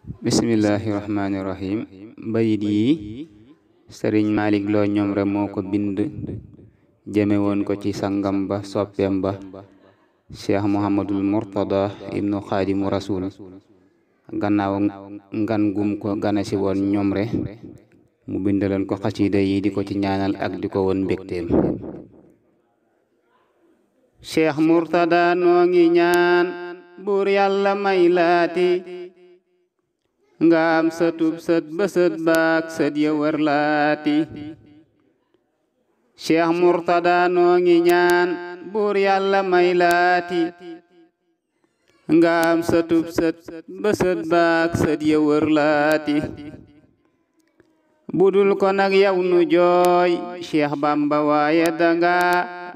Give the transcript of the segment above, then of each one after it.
Bismillahirrahmanirrahim. bayit yi sëriñ Malick Lo Ñomre moo ko bind jëme woon ko ci sangam ba soppeem ba Cheikh Mouhamadul Mourtada ibnu Xaadimu Rasul gannaaw ngan gum ko ganasi woon Ñomre mu bindaloon ko xasida yi di ko ci ñaanal ak di ko woon mbégteem. Cheikh Mourtada noo ngi ñaan buur yàlla may laati nga am sëtub sët ba sët baak sët ya wër laati. Cheikh Mourtada noo ngi ñaan buur yàlla may laati nga am sëtub sët ba sët baak sët ya wër laati. budul ko nag yow nu jooy Cheikh Bamba waaye danga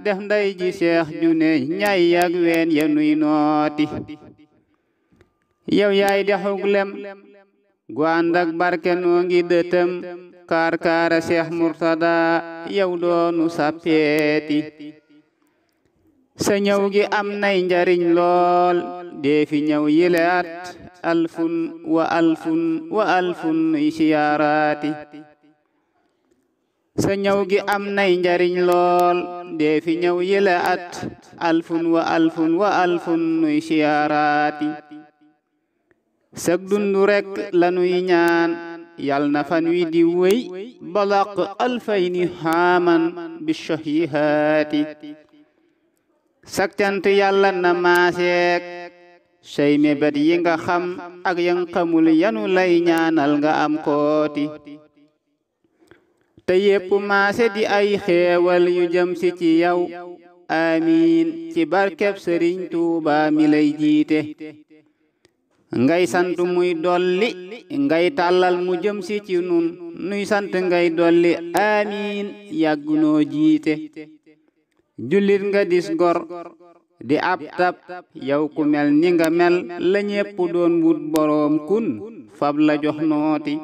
def nday ji Cheikh ju ne ñay ak ween ya nuy nooti. yow yaay dexug lem gu ànd ak barke noo ngi dëtëm kaar kaara Cheikh Mourtada yow doonu sappeeti. sa ñëw gi am nay njariñ lool dee fi ñëw yile at alfun wa alfun wa alfun nuy siyaaraati. sa ñëw gi am nay njariñ lool dee fi ñëw yile at alfun wa alfun wa alfun nuy siyaaraati. sag dundu rekk lanuy ñaan yal na fan wi di wéy balaq alfayni xaaman bi shahihaati. sag cant yàlla na maaseek say mébét yi nga xam ak yang xamul yanu lay ñaanal nga am kooti. te yépp maase di ay xeewal yu jëm si ci yow amiin ci barkeb Sëriñ Tuuba mi lay jiite. ngay sant muy dolli ngay tàllal mu jëm si ci nun nuy sant ngay dolli amiin yàggunoo jiite. jullit nga dis gor di ab tab yow ku mel ni nga mel la ñépp doon wut boroom kun fab la jox nooti.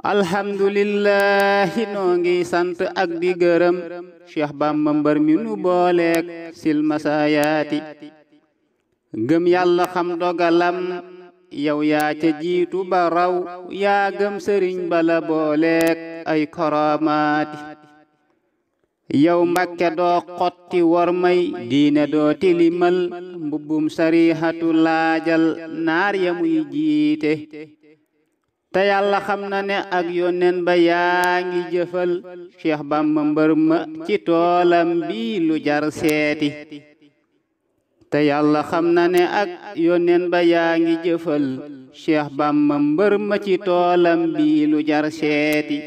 alhamdulillahi noo ngi sant ak di gërëm Cheikh Bamba mbër mi nu booleek silmasaayaati. gëm yàlla xam dogalam yow yaa ca jiitu ba raw yaa gëm sëriñ bala booleek ay koramaati. yow Mbàkke doo xotti war may diine doo tilimal mbubbum sarihatu laajal naar ya muy jiite. te yàlla xam na ne ak yónneen ba yaa ngi jëfal Cheikh Bamba mbër ma ci toolam bi lu jar seeti. te yàlla xam na ne ak yónneen ba yaa ngi jëfal Cheikh Bamba mbër ma ci toolam bi lu jar seeti.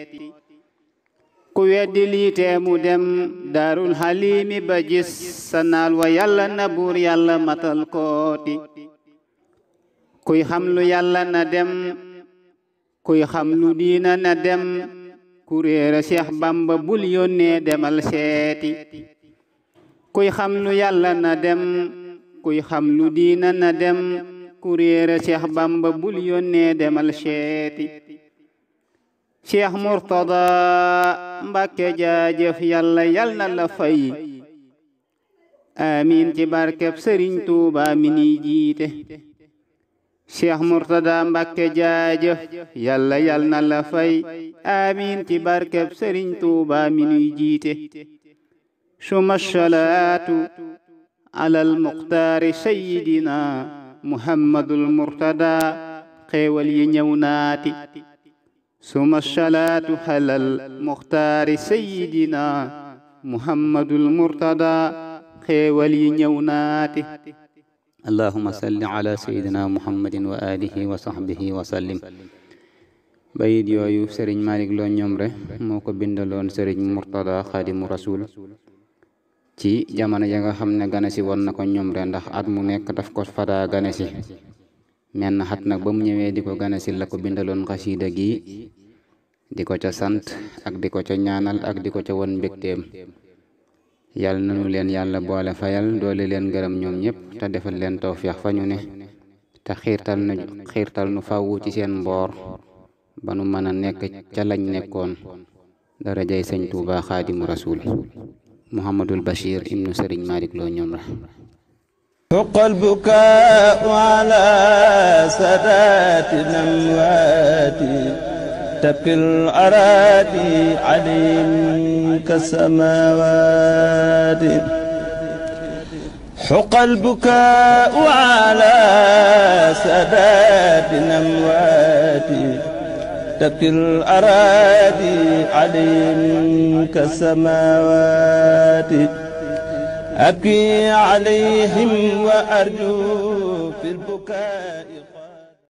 ku weddi liitee mu dem daarul xalimi ba gis sa naal wa yàlla na buur yàlla matal kooti. kuy xam lu yàlla na dem kuy xam lu diina na dem ku réera Cheikh Bamba bul yónnee demal seeti. kuy xam lu yàlla na dem kuy xam lu diina na dem ku réera Cheikh Bamba bul yónnee demal seeti. Cheikh Mourtada Mbàkke jaajëf yàlla yal na la fay amiin ci barkeb Sëriñ Tuuba mi ni jiite. Cheikh Mourtada Mbàkke jaajëf yàlla yal na la fay amiin ci barkeb Sëriñ Tuuba mi ni jiite. suma salaatu alal muxtaari sayyidina Muhammadul Mourtada xéewal yi ñëw naati. suma salaatu alal muxtaari sayyidina Muhammadul Mourtada xéewal yi ñëw naati. allahumma salli ala sayyidina muhammadin wa alihi wa sahbihi wa sallim. bayit yooyu sëriñ Malick Lo Ñomre moo ko bindaloon sëriñ Mourtada Xaadimu Rasul ci jamono ja nga xam ne ganasi woon na ko Ñomre ndax at mu nekk daf ko fadaa ganasi. menn xat nag ba mu ñëwee di ko ganasi la ko bindaloon xasiida gi di ko ca sant ak di ko ca ñaanal ak di ko ca won mbégteem. yàlla nanu leen yàlla boole fayal doole leen gërëm ñoom ñëpp te defal leen tawfeex fa ñu ne te xiirtal nu fawwu ci seen mboor ba nu mën a nekk ca lañ nekkoon darajay sëñ Tuuba Xaadimu Rasul. Muhammadul Bachir ibnu Sëriñ Malick Lo Ñomre. حق البكاء على سادات الأموات تبكي الأراضي عليهم كالسماوات حق البكاء على سادات الأموات تبكي الأراضي عليهم كالسماوات أبكي عليهم وأرجو في البكاء